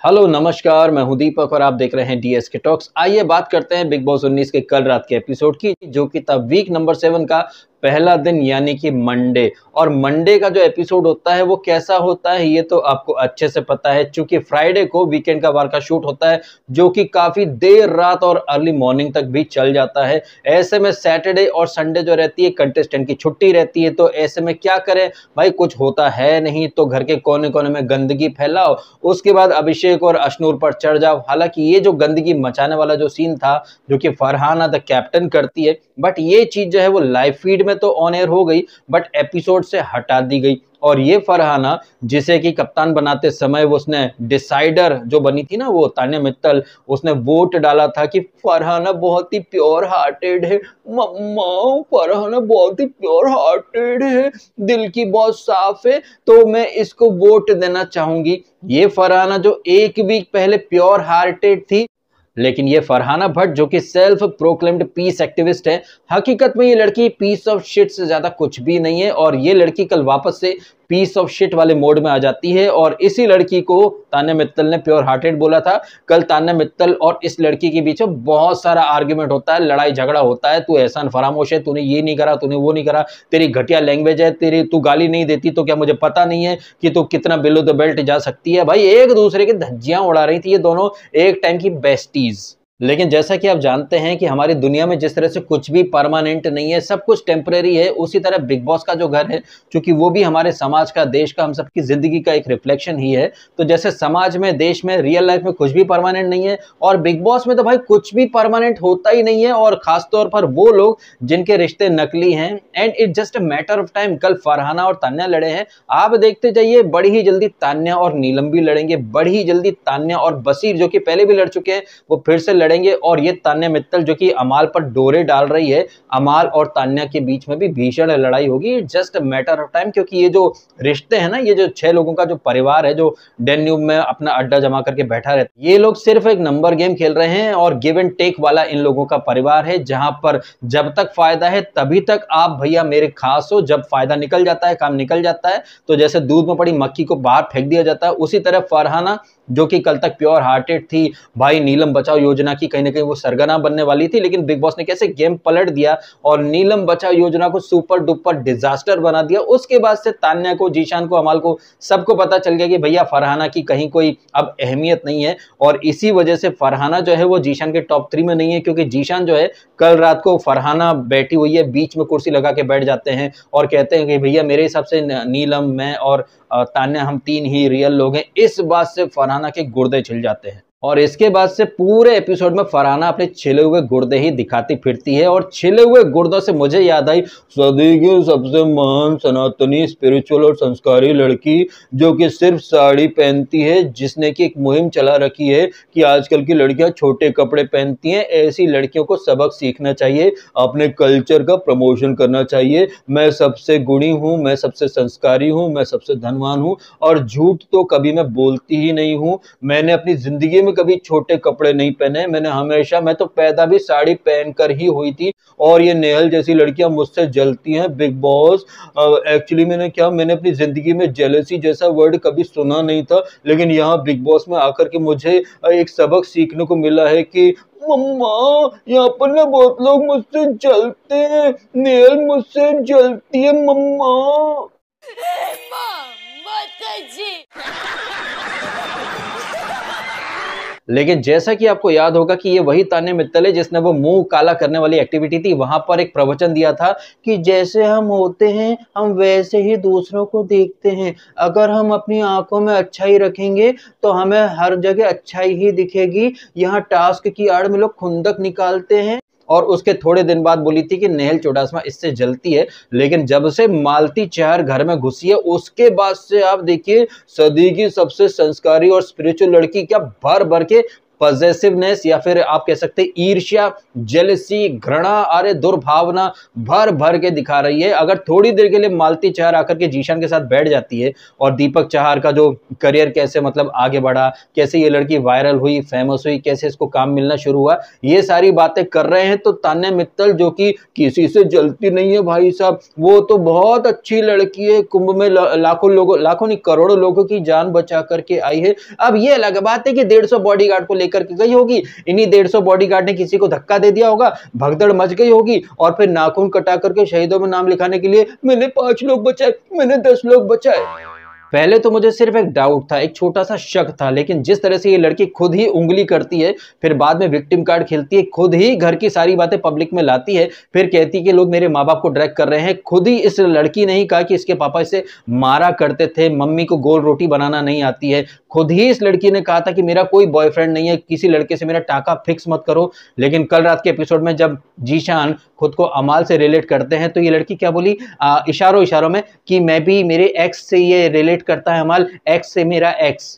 Hello नमस्कार, मैं हूं दीपक और आप देख रहे हैं डीएसके टॉक्स। आइए बात करते हैं बिग बॉस 19 के कल रात के एपिसोड की, जो कि था वीक नंबर 7 का पहला दिन यानी कि मंडे। और मंडे का जो एपिसोड होता है वो कैसा होता है ये तो आपको अच्छे से पता है, क्योंकि फ्राइडे को वीकेंड का वार का शूट होता है जो कि काफी देर रात और अर्ली मॉर्निंग तक भी चल जाता है। ऐसे में सैटरडे और संडे जो रहती है कंटेस्टेंट की छुट्टी रहती है, तो ऐसे में क्या करें भाई, कुछ होता है नहीं तो घर के कोने कोने में गंदगी फैलाओ, उसके बाद अभिषेक और अश्नूर पर चढ़ जाओ। हालांकि ये जो गंदगी मचाने वाला जो सीन था जो कि फरहाना द कैप्टन करती है, बट ये चीज जो है वो लाइव फीड में तो ऑन एयर हो गई बट एपिसोड से हटा दी गई। और ये फरहाना जिसे कि कप्तान बनाते समय वो उसने डिसाइडर जो बनी थी ना, वो तान्या मित्तल, उसने वोट डाला था कि फरहाना बहुत ही प्योर हार्टेड है। मम्मा, फरहाना बहुत ही प्योर हार्टेड है, दिल की बहुत साफ है, तो मैं इसको वोट देना चाहूंगी। ये फरहाना जो एक वीक पहले प्योर हार्टेड थी, लेकिन ये फरहाना भट्ट जो कि सेल्फ प्रोक्लेम्ड पीस एक्टिविस्ट है, हकीकत में ये लड़की पीस ऑफ शिट से ज्यादा कुछ भी नहीं है। और ये लड़की कल वापस से पीस ऑफ शिट वाले मोड में आ जाती है और इसी लड़की को तान्या मित्तल ने प्योर हार्टेड बोला था। कल तान्या मित्तल और इस लड़की के बीच में बहुत सारा आर्ग्यूमेंट होता है, लड़ाई झगड़ा होता है। तू एहसान फरामोश है, तूने ये नहीं करा, तूने वो नहीं करा, तेरी घटिया लैंग्वेज है, तेरी तू गाली नहीं देती तो क्या मुझे पता नहीं है कि तू कितना बिलो द बेल्ट जा सकती है। भाई एक दूसरे की धज्जियां उड़ा रही थी ये दोनों, एक टाइम की बेस्टीज। लेकिन जैसा कि आप जानते हैं कि हमारी दुनिया में जिस तरह से कुछ भी परमानेंट नहीं है, सब कुछ टेम्परेरी है, उसी तरह बिग बॉस का जो घर है, क्योंकि वो भी हमारे समाज का, देश का, हम सबकी जिंदगी का एक रिफ्लेक्शन ही है। तो जैसे समाज में, देश में, रियल लाइफ में कुछ भी परमानेंट नहीं है, और बिग बॉस में तो भाई कुछ भी परमानेंट होता ही नहीं है। और खासतौर पर वो लोग जिनके रिश्ते नकली हैं, and it just a matter of time. कल फरहाना और तान्या लड़े हैं, आप देखते जाइए, बड़ी ही जल्दी तान्या और नीलम भी लड़ेंगे, बड़ी ही जल्दी तान्या और बसीर जो कि पहले भी लड़ चुके हैं वो फिर से लड़ेंगे। और ये तान्या मित्तल जो कि अमाल पर डोरे डाल रही है, अमाल और तान्या के बीच में भी भीषण लड़ाई होगी, जस्ट मैटर ऑफ टाइम। क्योंकि ये जो रिश्ते हैं ना, ये जो 6 लोगों का जो परिवार है जो डेन्यूब में अपना अड्डा जमा करके बैठा रहता है, ये लोग सिर्फ एक नंबर गेम खेल रहे हैं और गिव एंड टेक वाला इन लोगों का परिवार है, जहां पर जब तक फायदा है तभी तक आप भैया मेरे खास हो, जब फायदा निकल जाता है, काम निकल जाता है, तो जैसे दूध में पड़ी मक्खी को बाहर फेंक दिया जाता है, उसी तरह फरहाना जो कि कल तक प्योर हार्टेड थी, भाई नीलम बचाओ योजना की कहीं ना कहीं वो सरगना बनने वाली थी, लेकिन बिग बॉस ने कैसे गेम पलट दिया और नीलम बचाओ योजना को सुपर डुपर डिजास्टर बना दिया। उसके बाद से तान्या को, जीशान को, अमाल को, सबको पता चल गया कि भैया फरहाना की कहीं कोई अब अहमियत नहीं है। और इसी वजह से फरहाना जो है वो जीशान के टॉप 3 में नहीं है, क्योंकि जीशान जो है कल रात को फरहाना बैठी हुई है, बीच में कुर्सी लगा के बैठ जाते हैं और कहते हैं कि भैया मेरे हिसाब से नीलम, मैं और तान्या, हम 3 ही रियल लोग हैं। इस बात से फरहाना के गुर्दे छिल जाते हैं और इसके बाद से पूरे एपिसोड में फरहाना अपने छिले हुए गुर्दे ही दिखाती फिरती है। और छिले हुए गुर्दों से मुझे याद आई सदी की सबसे महान सनातनी स्पिरिचुअल और संस्कारी लड़की जो कि सिर्फ साड़ी पहनती है, जिसने की एक मुहिम चला रखी है कि आजकल की लड़कियां छोटे कपड़े पहनती हैं, ऐसी लड़कियों को सबक सीखना चाहिए, अपने कल्चर का प्रमोशन करना चाहिए। मैं सबसे गुणी हूं, मैं सबसे संस्कारी हूं, मैं सबसे धनवान हूं और झूठ तो कभी मैं बोलती ही नहीं हूं। मैंने अपनी जिंदगी में कभी छोटे कपड़े नहीं पहने, मैंने हमेशा, मैं तो पैदा भी साड़ी पहनकर ही हुई थी। और ये नेहल जैसी लड़कियां मुझसे जलती हैं बिग बॉस। एक्चुअली मैंने अपनी जिंदगी में जेलसी जैसा वर्ड कभी सुना नहीं था, लेकिन यहाँ बिग बॉस में आकर के मुझे एक सबक सीखने को मिला है कि मम्मा, यहाँ पर ना बहुत लोग मुझसे जलते हैं, नेहल मुझसे जलती है मम्मा। लेकिन जैसा कि आपको याद होगा कि ये वही तान्या मित्तल है जिसने वो मुंह काला करने वाली एक्टिविटी थी, वहां पर एक प्रवचन दिया था कि जैसे हम होते हैं हम वैसे ही दूसरों को देखते हैं, अगर हम अपनी आंखों में अच्छाई रखेंगे तो हमें हर जगह अच्छाई ही दिखेगी। यहाँ टास्क की आड़ में लोग खुंदक निकालते हैं। और उसके थोड़े दिन बाद बोली थी कि नेहल चुडासमा इससे जलती है, लेकिन जब से मालती चहर घर में घुसी है उसके बाद से आप देखिए सदी की सबसे संस्कारी और स्पिरिचुअल लड़की क्या भर भर के पॉजिटिवनेस या फिर आप कह सकते हैं ईर्ष्या, जेलसी, घृणा, अरे दुर्भावना भर भर के दिखा रही है। अगर थोड़ी देर के लिए मालती चहर आकर के जीशान के साथ बैठ जाती है और दीपक चहर का जो करियर कैसे मतलब आगे बढ़ा, कैसे ये लड़की वायरल हुई, फेमस हुई, कैसे इसको काम मिलना शुरू हुआ, ये सारी बातें कर रहे हैं, तो तान्या मित्तल जो कि किसी से जलती नहीं है भाई साहब, वो तो बहुत अच्छी लड़की है, कुंभ में लाखों लोगों, लाखों नहीं करोड़ों लोगों की जान बचा करके आई है। अब ये अलग बात है कि 150 बॉडीगार्ड को लेकर के गई होगी, इन्हीं 150 बॉडीगार्ड ने किसी को धक्का दे दिया होगा, भगदड़ मच गई होगी और फिर नाखून कटा करके शहीदों में नाम लिखाने के लिए मैंने 5 लोग बचाए, मैंने 10 लोग बचाए। पहले तो मुझे सिर्फ एक डाउट था, एक छोटा सा शक था, लेकिन जिस तरह से ये लड़की खुद ही उंगली करती है, फिर बाद में विक्टिम कार्ड खेलती है, खुद ही घर की सारी बातें पब्लिक में लाती है, फिर कहती है कि लोग मेरे माँ बाप को ड्रैग कर रहे हैं। खुद ही इस लड़की ने ही कहा कि इसके पापा इसे मारा करते थे, मम्मी को गोल रोटी बनाना नहीं आती है। खुद ही इस लड़की ने कहा था कि मेरा कोई बॉयफ्रेंड नहीं है, किसी लड़के से मेरा टाका फिक्स मत करो। लेकिन कल रात के एपिसोड में जब जीशान खुद को अमाल से रिलेट करते हैं तो ये लड़की क्या बोली, इशारों इशारों में, कि मैं भी मेरे एक्स से ये रिलेट करता है अमाल, एक्स से मेरा एक्स।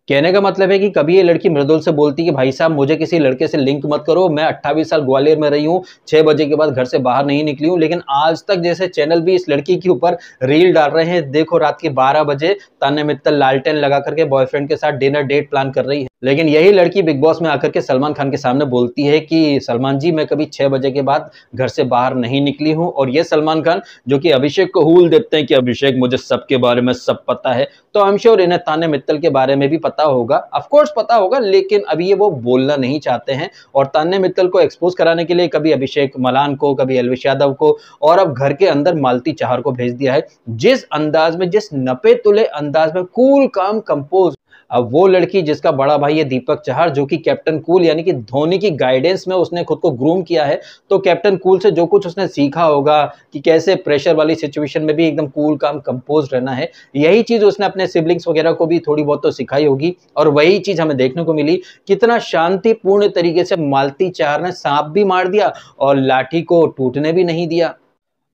कहने का मतलब है कि कभी ये लड़की मृदुल से बोलती कि भाई साहब मुझे किसी लड़के से लिंक मत करो, मैं 28 साल ग्वालियर में रही हूँ, 6 बजे के बाद घर से बाहर नहीं निकली हूँ। लेकिन आज तक जैसे चैनल भी इस लड़की के ऊपर रील डाल रहे हैं, देखो रात के 12 बजे तान्या मित्तल लालटेन लगा करके बॉयफ्रेंड के साथ डिनर डेट प्लान कर रही है। लेकिन यही लड़की बिग बॉस में आकर के सलमान खान के सामने बोलती है कि सलमान जी मैं कभी 6 बजे के बाद घर से बाहर नहीं निकली हूं। और ये सलमान खान जो कि अभिषेक को हूल देते हैं कि अभिषेक मुझे सबके बारे में सब पता है, तो आई एम श्योर इन्हें तान्या मित्तल के बारे में भी पता होगा, ऑफ कोर्स पता होगा, लेकिन अभी ये वो बोलना नहीं चाहते हैं। और तान्या मित्तल को एक्सपोज कराने के लिए कभी अभिषेक मलान को, कभी एल्विश यादव को, और अब घर के अंदर मालती चहर को भेज दिया है। जिस अंदाज में, जिस नपे तुले अंदाज में, कूल काम कंपोज, अब वो लड़की जिसका बड़ा भाई है दीपक चहर, जो कि कैप्टन कूल यानी कि धोनी की गाइडेंस में उसने खुद को ग्रूम किया है, तो कैप्टन कूल से जो कुछ उसने सीखा होगा कि कैसे प्रेशर वाली सिचुएशन में भी एकदम कूल काम कंपोज रहना है, यही चीज उसने अपने सिबलिंग्स वगैरह को भी थोड़ी बहुत तो सिखाई होगी। और वही चीज हमें देखने को मिली, कितना शांतिपूर्ण तरीके से मालती चहर ने सांप भी मार दिया और लाठी को टूटने भी नहीं दिया।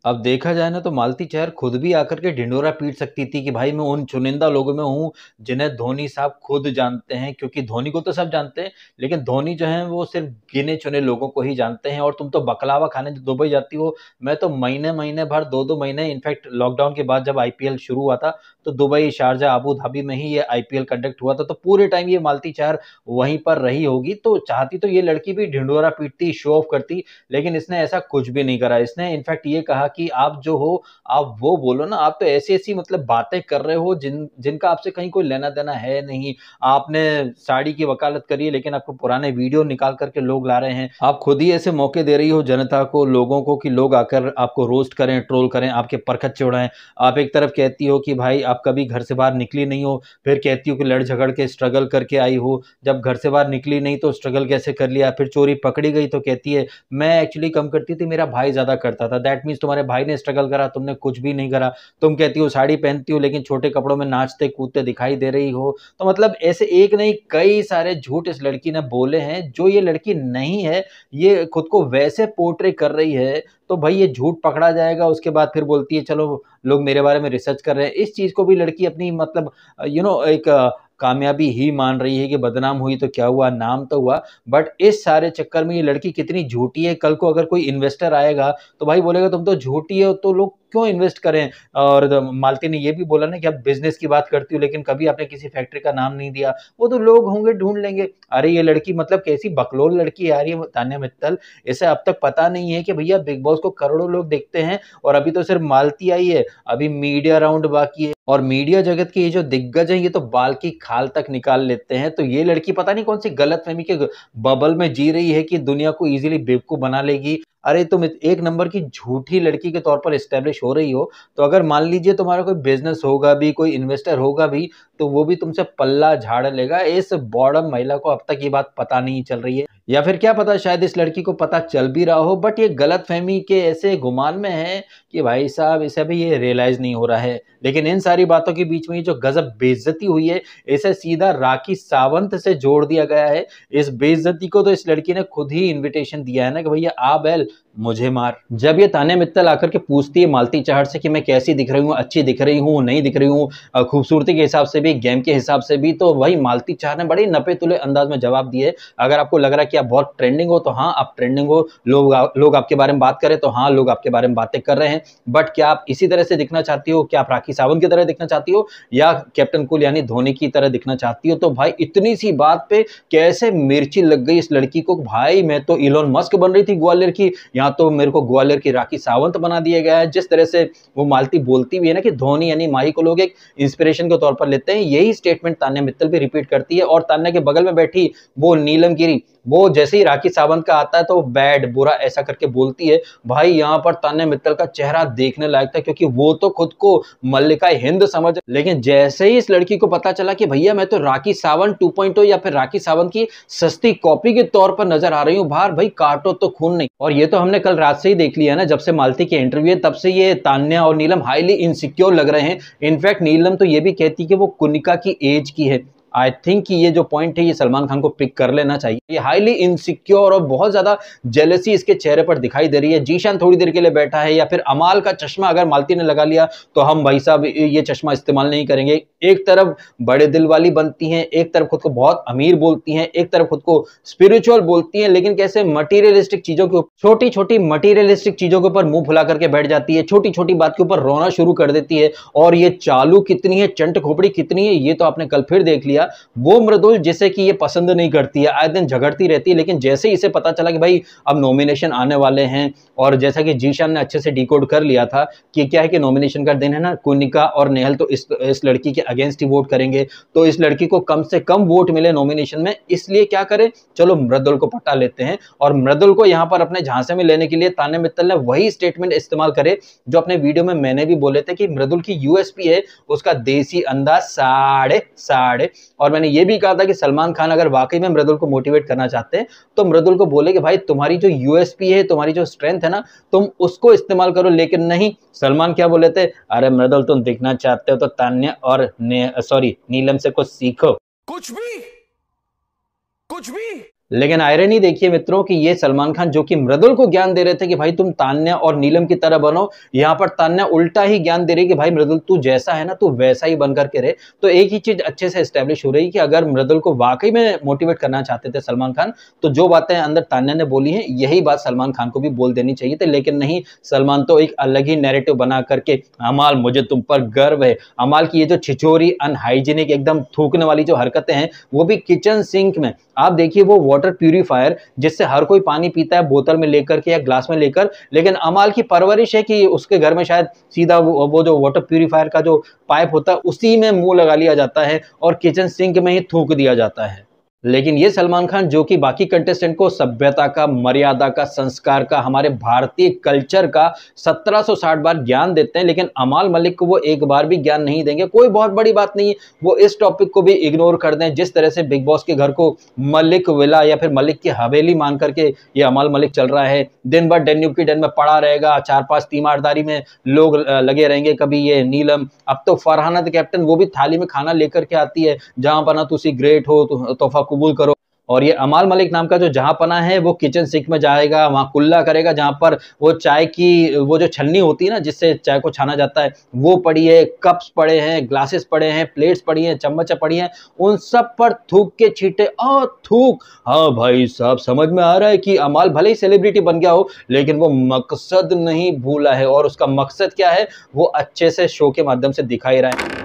अब देखा जाए ना तो मालती चहर खुद भी आकर के ढिंडोरा पीट सकती थी कि भाई मैं उन चुनिंदा लोगों में हूँ जिन्हें धोनी साहब खुद जानते हैं, क्योंकि धोनी को तो सब जानते हैं लेकिन धोनी जो है वो सिर्फ गिने चुने लोगों को ही जानते हैं। और तुम तो बकलावा खाने जो दुबई जाती हो, मैं तो महीने महीने भर, 2-2 महीने, इनफैक्ट लॉकडाउन के बाद जब आईपीएल शुरू हुआ था तो दुबई, शारजा, अबू धाबी में ही ये आईपीएल कंडक्ट हुआ था, तो पूरे टाइम ये मालती चहर वहीं पर रही होगी। तो चाहती तो ये लड़की भी ढिंडोरा पीटती, शो ऑफ करती, लेकिन इसने ऐसा कुछ भी नहीं करा। इसने इनफैक्ट ये कहा कि आप जो हो आप वो बोलो ना, आप तो ऐसी ऐसी मतलब बातें कर रहे हो जिनका आपसे कहीं कोई लेना देना है नहीं। आपने साड़ी की वकालत करी है लेकिन आपको पुराने वीडियो निकाल करके लोग ला रहे हैं। आप खुद ही ऐसे मौके दे रही हो जनता को, लोगों को, कि लोग आकर आपको रोस्ट करें, ट्रोल करें, आपके परखच्चे उड़ाएं। आप एक तरफ कहती हो कि भाई आप कभी घर से बाहर निकली नहीं हो, फिर कहती हो कि लड़ झगड़ के स्ट्रगल करके आई हो, जब घर से बाहर निकली नहीं तो स्ट्रगल कैसे कर लिया, फिर चोरी पकड़ी गई तो कहती है मैं एक्चुअली कम करती थी, मेरा भाई ज्यादा करता था। दैट मीन्स तुम्हारे भाई ने स्ट्रगल करा, तुमने कुछ भी नहीं करा। तुम कहती हो साड़ी पहनती हो लेकिन छोटे कपड़ों में नाचते कूदते दिखाई दे रही हो। तो मतलब ऐसे एक नहीं कई सारे झूठ इस लड़की ने बोले हैं जो ये लड़की नहीं है, ये खुद को वैसे पोर्ट्रे कर रही है, तो भाई ये झूठ पकड़ा जाएगा। उसके बाद फिर बोलती है चलो लोग मेरे बारे में रिसर्च कर रहे हैं। इस चीज को भी लड़की अपनी मतलब एक कामयाबी ही मान रही है कि बदनाम हुई तो क्या हुआ, नाम तो हुआ। बट इस सारे चक्कर में ये लड़की कितनी झूठी है, कल को अगर कोई इन्वेस्टर आएगा तो भाई बोलेगा तुम तो झूठी हो, तो लोग क्यों इन्वेस्ट करें। और मालती ने ये भी बोला ना कि आप बिजनेस की बात करती हो लेकिन कभी आपने किसी फैक्ट्री का नाम नहीं दिया, वो तो लोग होंगे ढूंढ लेंगे। अरे ये लड़की मतलब कैसी बकलोल लड़की आ रही है तान्या मित्तल, इसे अब तक पता नहीं है कि भैया बिग बॉस को करोड़ों लोग देखते हैं और अभी तो सिर्फ मालती आई है, अभी मीडिया राउंड बाकी है। और मीडिया जगत के ये जो दिग्गज हैं ये तो बाल की खाल तक निकाल लेते हैं। तो ये लड़की पता नहीं कौन सी गलतफहमी के बबल में जी रही है कि दुनिया को इजीली बेवकूफ बना लेगी। अरे तुम एक नंबर की झूठी लड़की के तौर पर एस्टेब्लिश हो रही हो, तो अगर मान लीजिए तुम्हारा कोई बिजनेस होगा भी, कोई इन्वेस्टर होगा भी, तो वो भी तुमसे पल्ला झाड़ लेगा। इस बॉडम महिला को अब तक ये बात पता नहीं चल रही है, या फिर क्या पता शायद इस लड़की को पता चल भी रहा हो, बट ये गलतफहमी के ऐसे गुमान में है कि भाई साहब इसे भी ये रियलाइज नहीं हो रहा है। लेकिन इन सारी बातों के बीच में ये जो गजब बेइज्जती हुई है, इसे सीधा राखी सावंत से जोड़ दिया गया है। इस बेइज्जती को तो इस लड़की ने खुद ही इन्विटेशन दिया है ना कि भैया आ बैल, मुझे मार। जब ये तान्या मित्तल आकर के पूछती है मालती चाहर से कि मैं कैसी दिख रही हूँ, अच्छी दिख रही हूँ, नहीं दिख रही हूँ, खूबसूरती के हिसाब से भी, गेम के हिसाब से भी, तो वही मालती चाहर ने बड़े नपे तुले अंदाज में जवाब दिए। अगर आपको लग रहा है कि आप बहुत ट्रेंडिंग हो तो हाँ आप ट्रेंडिंग हो, लोग आपके बारे में बात करें तो हाँ लोग आपके बारे में बातें कर रहे हैं, बट क्या आप इसी तरह से दिखना चाहती हो? क्या आप राखी सावंत की तरह दिखना चाहती हो या कैप्टन कूल यानी धोनी की तरह दिखना चाहती हो? तो भाई इतनी सी बात पे कैसे मिर्ची लग गई इस लड़की को। भाई मैं तो इलोन मस्क बन रही थी ग्वालियर की, यहाँ तो मेरे को ग्वालियर की राखी सावंत बना दिया गया है। जिस तरह से वो मालती बोलती भी है ना कि धोनी यानी माही को लोग एक इंस्पिरेशन के तौर पर लेते हैं, यही स्टेटमेंट तान्या मित्तल भी रिपीट करती है। और तान्या के बगल में बैठी वो नीलम गिरी, वो जैसे ही राखी सावंत का आता है तो बैड बुरा ऐसा करके बोलती है। भाई यहाँ पर तान्या मित्तल का चेहरा देखने लायक था, क्योंकि वो तो खुद को मल्लिका हिंद समझ, लेकिन जैसे ही इस लड़की को पता चला कि भैया मैं तो राखी सावंत 2.0 या फिर राखी सावंत की सस्ती कॉपी के तौर पर नजर आ रही हूँ बाहर, भाई काटो तो खून नहीं। और ये तो हमने कल रात से ही देख लिया ना, जब से मालती के इंटरव्यू है तब से ये तान्या और नीलम हाईली इनसिक्योर लग रहे हैं। इनफैक्ट नीलम तो ये भी कहती कि वो कुनिका की एज की है। आई थिंक कि ये जो पॉइंट है ये सलमान खान को पिक कर लेना चाहिए। ये हाईली इनसिक्योर और बहुत ज्यादा जेलसी इसके चेहरे पर दिखाई दे रही है। जीशान थोड़ी देर के लिए बैठा है, या फिर अमाल का चश्मा अगर मालती ने लगा लिया तो हम भाई साहब ये चश्मा इस्तेमाल नहीं करेंगे। एक तरफ बड़े दिल वाली बनती हैं, एक तरफ खुद को बहुत अमीर बोलती हैं, एक तरफ खुद को स्पिरिचुअल बोलती हैं, लेकिन कैसे मटीरियलिस्टिक चीजों के ऊपर, छोटी छोटी मटीरियलिस्टिक चीजों के ऊपर मुंह फुला करके बैठ जाती है, छोटी छोटी बात के ऊपर रोना शुरू कर देती है। और ये चालू कितनी है, चंट खोपड़ी कितनी है, ये तो आपने कल फिर देख लिया। वो मृदुल जिसे कि ये पसंद नहीं करती है, आए दिन झगड़ती रहती है, लेकिन जैसे ही इसे पता चला कि भाई अब नॉमिनेशन आने वाले हैं, और जैसा कि जीशान ने अच्छे से डिकोड कर लिया था कि क्या है कि नॉमिनेशन का दिन है ना, कुनिका और नेहल तो इस लड़की के अगेंस्ट ही वोट करेंगे, तो इस लड़की को कम से कम वोट मिले नॉमिनेशन में, इसलिए क्या करें, चलो मृदुल को पटा लेते हैं। और मृदुल को यहां पर अपने झांसे में लेने के लिए तान्या मित्तल ने वही स्टेटमेंट इस्तेमाल करे जो अपने वीडियो में मैंने भी बोले थे कि मृदुल की यूएसपी है उसका देसी अंदाज साढ़े। और मैंने ये भी कहा था कि सलमान खान अगर वाकई में मृदुल को मोटिवेट करना चाहते हैं तो मृदुल को बोले कि भाई तुम्हारी जो यूएसपी है, तुम्हारी जो स्ट्रेंथ है ना, तुम उसको इस्तेमाल करो। लेकिन नहीं, सलमान क्या बोले थे, अरे मृदुल तुम दिखना चाहते हो तो तान्या और नीलम से कुछ सीखो, कुछ भी। लेकिन आयरनी देखिए मित्रों कि ये सलमान खान जो कि मृदुल को ज्ञान दे रहे थे कि भाई तुम तान्या और नीलम की तरह बनो, यहाँ पर तान्या उल्टा ही ज्ञान दे रही कि भाई मृदुल तू जैसा है ना तू वैसा ही बनकर के रहे। तो एक ही चीज अच्छे से एस्टेब्लिश हो रही कि अगर मृदुल को वाकई में मोटिवेट करना चाहते थे सलमान खान, तो जो बातें अंदर तान्या ने बोली हैं यही बात सलमान खान को भी बोल देनी चाहिए थी। लेकिन नहीं, सलमान तो एक अलग ही नैरेटिव बना करके, अमाल मुझे तुम पर गर्व है, अमाल की ये जो छिछोरी अनहाइजीनिक एकदम थूकने वाली जो हरकतें हैं, वो भी किचन सिंक में। आप देखिए वो वाटर प्यूरिफायर जिससे हर कोई पानी पीता है बोतल में लेकर के या ग्लास में लेकर, लेकिन अमाल की परवरिश है कि उसके घर में शायद सीधा वो जो वाटर प्यूरिफायर का जो पाइप होता है उसी में मुंह लगा लिया जाता है और किचन सिंक में ही थूक दिया जाता है। लेकिन ये सलमान खान जो कि बाकी कंटेस्टेंट को सभ्यता का, मर्यादा का, संस्कार का, हमारे भारतीय कल्चर का 1760 बार ज्ञान देते हैं, लेकिन अमाल मलिक को वो एक बार भी ज्ञान नहीं देंगे। कोई बहुत बड़ी बात नहीं है, वो इस टॉपिक को भी इग्नोर कर दें। जिस तरह से बिग बॉस के घर को मलिक विला या फिर मलिक की हवेली मान करके ये अमाल मलिक चल रहा है, दिन भर डेन्यूब की डेन में पड़ा रहेगा, 4-5 तीमारदारी में लोग लगे रहेंगे, कभी ये नीलम, अब तो फरहाना द कैप्टन वो भी थाली में खाना लेकर के आती है, जहां पर ना तुसी ग्रेट हो तोहफा कबूल करो। और ये अमाल मलिक नाम का जो जहां पना है वो किचन सिंक में जाएगा, वहां कुल्ला करेगा, जहां पर वो चाय की वो जो छन्नी होती है ना जिससे चाय को छाना जाता है वो पड़ी है, कप्स पड़े हैं, ग्लासेस पड़े हैं, प्लेट्स पड़ी हैं, चम्मच पड़ी हैं, उन सब पर थूक के छींटे और थूक। हाँ भाई साहब, समझ में आ रहा है कि अमाल भले ही सेलिब्रिटी बन गया हो लेकिन वो मकसद नहीं भूला है, और उसका मकसद क्या है वो अच्छे से शो के माध्यम से दिखाई रहा है।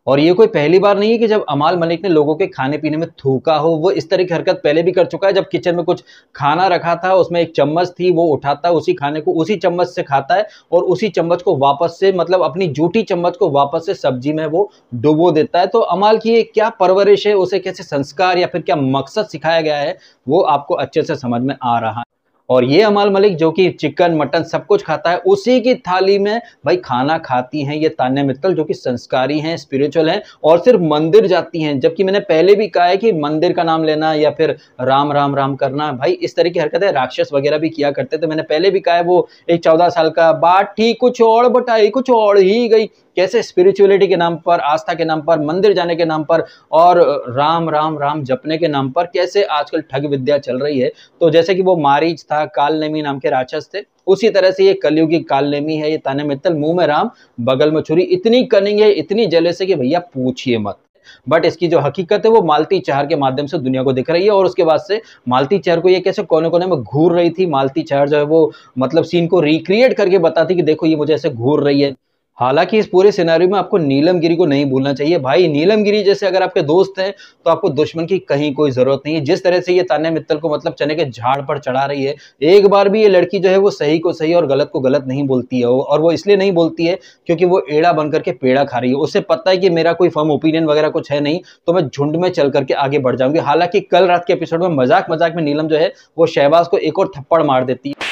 और ये कोई पहली बार नहीं है कि जब अमाल मलिक ने लोगों के खाने पीने में थूका हो, वो इस तरह की हरकत पहले भी कर चुका है। जब किचन में कुछ खाना रखा था, उसमें एक चम्मच थी, वो उठाता है उसी खाने को उसी चम्मच से खाता है और उसी चम्मच को वापस से, मतलब अपनी जूठी चम्मच को वापस से सब्जी में वो डुबो देता है। तो अमाल की क्या परवरिश है, उसे कैसे संस्कार या फिर क्या मकसद सिखाया गया है, वो आपको अच्छे से समझ में आ रहा है। और ये अमाल मलिक जो कि चिकन मटन सब कुछ खाता है, उसी की थाली में भाई खाना खाती हैं ये तान्या मित्तल, जो कि संस्कारी हैं, स्पिरिचुअल हैं और सिर्फ मंदिर जाती हैं। जबकि मैंने पहले भी कहा है कि मंदिर का नाम लेना या फिर राम राम राम करना, भाई इस तरह की हरकतें राक्षस वगैरह भी किया करते थे। मैंने पहले भी कहा है, वो एक 14 साल का बात ठीक कुछ और बताई कुछ और ही गई, कैसे स्पिरिचुअलिटी के नाम पर, आस्था के नाम पर, मंदिर जाने के नाम पर और राम राम राम जपने के नाम पर कैसे आजकल ठग विद्या चल रही है। तो जैसे कि वो मारीच था, कालनेमी नाम के राक्षस थे, उसी तरह से ये कलयुगी कालनेमी है ये तान्या मित्तल। मुंह में राम बगल में छुरी, इतनी कनिंग है, इतनी जेलस है कि भैया पूछिए मत। बट इसकी जो हकीकत है वो मालती चहर के माध्यम से दुनिया को दिख रही है। और उसके बाद से मालती चहर को ये कैसे कोने कोने में घूर रही थी, मालती चहर जो है वो मतलब सीन को रिक्रिएट करके बताती कि देखो ये मुझे ऐसे घूर रही है। हालांकि इस पूरे सिनेरियो में आपको नीलम गिरी को नहीं भूलना चाहिए। भाई नीलम गिरी जैसे अगर आपके दोस्त हैं तो आपको दुश्मन की कहीं कोई जरूरत नहीं है। जिस तरह से ये तान्या मित्तल को मतलब चने के झाड़ पर चढ़ा रही है, एक बार भी ये लड़की जो है वो सही को सही और गलत को गलत नहीं बोलती है। और वो इसलिए नहीं बोलती है क्योंकि वो एड़ा बन करके पेड़ा खा रही है। उसे पता है कि मेरा कोई फर्म ओपिनियन वगैरह कुछ है नहीं, तो मैं झुंड में चल करके आगे बढ़ जाऊंगी। हालांकि कल रात के एपिसोड में मजाक मजाक में नीलम जो है वो शहबाज को एक और थप्पड़ मार देती है।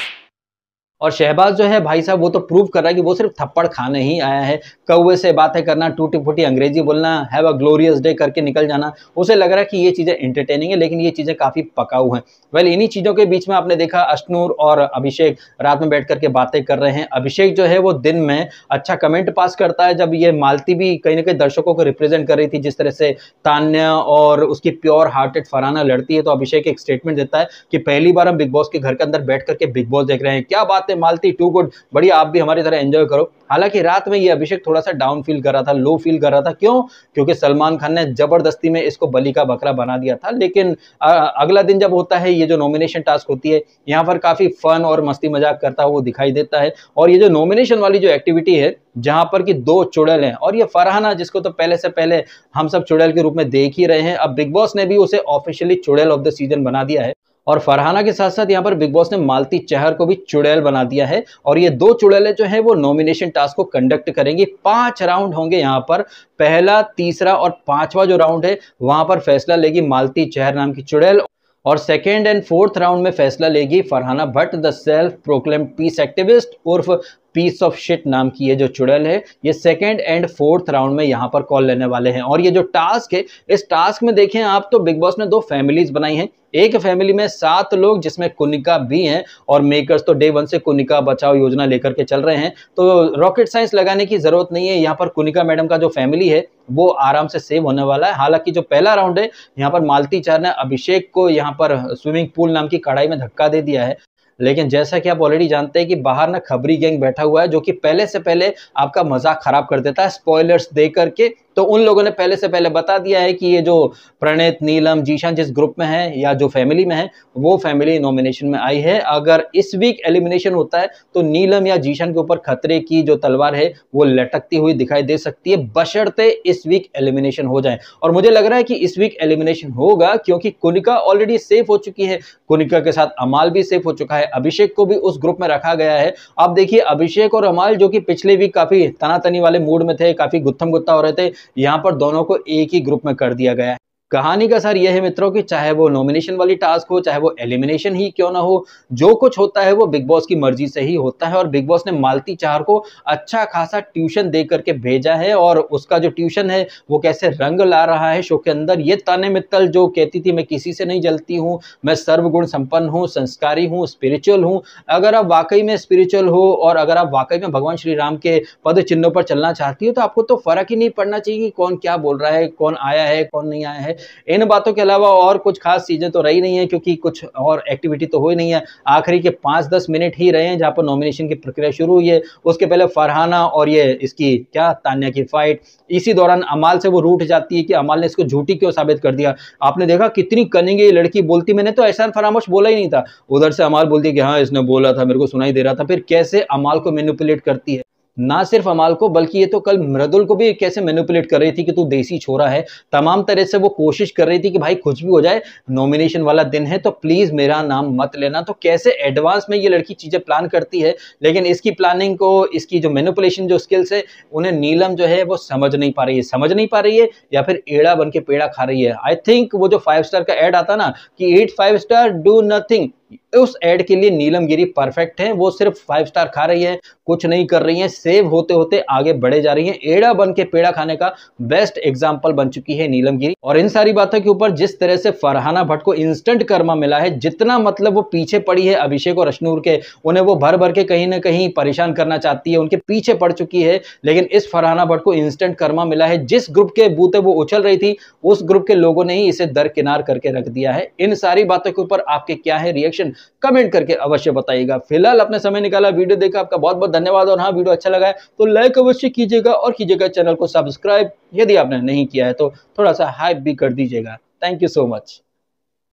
और शहबाज जो है भाई साहब वो तो प्रूव कर रहा है कि वो सिर्फ थप्पड़ खाने ही आया है। कौवे से बातें करना, टूटी फूटी अंग्रेजी बोलना, हैव अ ग्लोरियस डे करके निकल जाना, उसे लग रहा है कि ये चीजें एंटरटेनिंग है, लेकिन ये चीजें काफी पकाऊ हैं। वेल इन्हीं चीजों के बीच में आपने देखा अश्नूर और अभिषेक रात में बैठ करके बातें कर रहे हैं। अभिषेक जो है वो दिन में अच्छा कमेंट पास करता है, जब ये मालती भी कहीं ना कहीं दर्शकों को रिप्रेजेंट कर रही थी, जिस तरह से तान्या और उसकी प्योर हार्टेड फरहाना लड़ती है, तो अभिषेक एक स्टेटमेंट देता है कि पहली बार हम बिग बॉस के घर के अंदर बैठ करके बिग बॉस देख रहे हैं, क्या बात है मालती, टू गुड, बढ़िया, आप भी हमारी तरह एंजॉय करो। हालांकि रात में ये अभिषेक थोड़ा सा डाउन फील कर रहा था, लो फील कर रहा था। क्यों? क्योंकि सलमान खान ने जबरदस्ती में इसको बलि का बकरा बना दिया था। लेकिन अगला दिन जब होता है, ये जो नॉमिनेशन टास्क होती है, यहाँ पर काफी फन और मस्ती मजाक करता हुआ दिखाई देता है। और ये जो नॉमिनेशन वाली जो एक्टिविटी है, जहां पर कि दो चुड़ैल हैं और ये फरहाना, जिसको तो पहले से पहले हम सब चुड़ैल के रूप में देख ही रहे हैं, अब बिग बॉस ने भी उसे ऑफिशियली चुड़ैल ऑफ द सीजन बना दिया है। और फरहाना के साथ साथ यहाँ पर बिग बॉस ने मालती चहर को भी चुड़ैल बना दिया है। और ये दो चुड़ैलें जो है वो नॉमिनेशन टास्क को कंडक्ट करेंगी। 5 राउंड होंगे यहाँ पर, पहला, तीसरा और 5वां जो राउंड है वहां पर फैसला लेगी मालती चहर नाम की चुड़ैल। और सेकेंड एंड फोर्थ राउंड में फैसला लेगी Farhana Bhatt, the self proclaimed peace activist उर्फ पीस ऑफ शिट नाम की ये जो चुड़ैल है। ये सेकेंड एंड फोर्थ राउंड में यहाँ पर कॉल लेने वाले हैं। और ये जो टास्क है, इस टास्क में देखें आप तो बिग बॉस ने 2 फैमिलीज बनाई हैं। एक फैमिली में 7 लोग, जिसमें कुनिका भी हैं, और मेकर्स तो डे 1 से कुनिका बचाओ योजना लेकर के चल रहे हैं, तो रॉकेट साइंस लगाने की जरूरत नहीं है। यहाँ पर कुनिका मैडम का जो फैमिली है वो आराम से सेव होने वाला है। हालांकि जो पहला राउंड है, यहाँ पर मालती चहर ने अभिषेक को यहाँ पर स्विमिंग पूल नाम की कढ़ाई में धक्का दे दिया है। लेकिन जैसा कि आप ऑलरेडी जानते हैं कि बाहर ना खबरी गैंग बैठा हुआ है, जो कि पहले से पहले आपका मजाक खराब कर देता है स्पॉयलर्स दे करके। तो उन लोगों ने पहले से पहले बता दिया है कि ये जो प्रणीत, नीलम, जीशान जिस ग्रुप में है या जो फैमिली में है, वो फैमिली नॉमिनेशन में आई है। अगर इस वीक एलिमिनेशन होता है तो नीलम या जीशान के ऊपर खतरे की जो तलवार है वो लटकती हुई दिखाई दे सकती है, बशर्ते इस वीक एलिमिनेशन हो जाए। और मुझे लग रहा है कि इस वीक एलिमिनेशन होगा, क्योंकि कुनिका ऑलरेडी सेफ हो चुकी है, कुनिका के साथ अमाल भी सेफ हो चुका है, अभिषेक को भी उस ग्रुप में रखा गया है। आप देखिए अभिषेक और अमाल, जो कि पिछले वीक काफी तनातनी वाले मूड में थे, काफी गुत्थम गुत्ता हो रहे थे, यहां पर दोनों को एक ही ग्रुप में कर दिया गया है। कहानी का सार यह है मित्रों कि चाहे वो नॉमिनेशन वाली टास्क हो, चाहे वो एलिमिनेशन ही क्यों ना हो, जो कुछ होता है वो बिग बॉस की मर्जी से ही होता है। और बिग बॉस ने मालती चहर को अच्छा खासा ट्यूशन दे करके भेजा है, और उसका जो ट्यूशन है वो कैसे रंग ला रहा है शो के अंदर। ये तान्या मित्तल जो कहती थी मैं किसी से नहीं जलती हूँ, मैं सर्वगुण संपन्न हूँ, संस्कारी हूँ, स्पिरिचुअल हूँ, अगर आप वाकई में स्पिरिचुअल हो और अगर आप वाकई में भगवान श्री राम के पद चिन्हों पर चलना चाहती हो, तो आपको तो फर्क ही नहीं पड़ना चाहिए कि कौन क्या बोल रहा है, कौन आया है, कौन नहीं आया है। इन बातों के अलावा और कुछ खास चीजें तो रही नहीं है, क्योंकि कुछ और एक्टिविटी तो हो ही नहीं है। आखिरी के 5-10 मिनट ही रहे हैं जहां पर नॉमिनेशन की प्रक्रिया शुरू हुई है। उसके पहले फरहाना और ये इसकी क्या तान्या की फाइट, इसी दौरान अमाल से वो रूठ जाती है कि अमाल ने इसको झूठी क्यों साबित कर दिया। आपने देखा कितनी कनिंग ये लड़की बोलती, मैंने तो एहसान फरामोश बोला ही नहीं था, उधर से अमाल बोलती है कि हाँ इसने बोला था, मेरे को सुनाई दे रहा था। फिर कैसे अमाल को मैनिपुलेट करती है, ना सिर्फ अमाल को बल्कि ये तो कल मृदुल को भी कैसे मैनिपुलेट कर रही थी कि तू देसी छोरा है। तमाम तरह से वो कोशिश कर रही थी कि भाई कुछ भी हो जाए, नॉमिनेशन वाला दिन है तो प्लीज मेरा नाम मत लेना। तो कैसे एडवांस में ये लड़की चीजें प्लान करती है, लेकिन इसकी प्लानिंग को, इसकी जो मैनिपुलेशन जो स्किल्स है, उन्हें नीलम जो है वो समझ नहीं पा रही है या फिर एड़ा बन के पेड़ा खा रही है। आई थिंक वो जो 5 स्टार का एड आता ना कि 8 5 स्टार डू नथिंग, उस एड के लिए नीलम गिरी परफेक्ट है। वो सिर्फ 5 स्टार खा रही है, कुछ नहीं कर रही है, सेव होते होते आगे बढ़े जा रही है। एड़ा बन के पेड़ा खाने का बेस्ट एग्जाम्पल बन चुकी है नीलम गिरी। और इन सारी बातों के ऊपर जिस तरह से फरहाना भट्ट को इंस्टेंट कर्मा मिला है, जितना मतलब वो पीछे पड़ी है अभिषेक और अशनूर के, उन्हें वो भर भर के कहीं ना कहीं परेशान करना चाहती है, उनके पीछे पड़ चुकी है, लेकिन इस फरहाना भट्ट को इंस्टेंट कर्मा मिला है। जिस ग्रुप के बूते वो उछल रही थी, उस ग्रुप के लोगों ने ही इसे दरकिनार करके रख दिया है। इन सारी बातों के ऊपर आपके क्या है रिएक्शन, कमेंट करके अवश्य बताइएगा। फिलहाल अपने समय निकाला वीडियो देखा, आपका बहुत बहुत धन्यवाद। और हाँ, वीडियो अच्छा लगा है तो लाइक अवश्य कीजिएगा और कीजिएगा चैनल को सब्सक्राइब, यदि आपने नहीं किया है तो थोड़ा सा हाइप भी कर दीजिएगा। Thank you so much.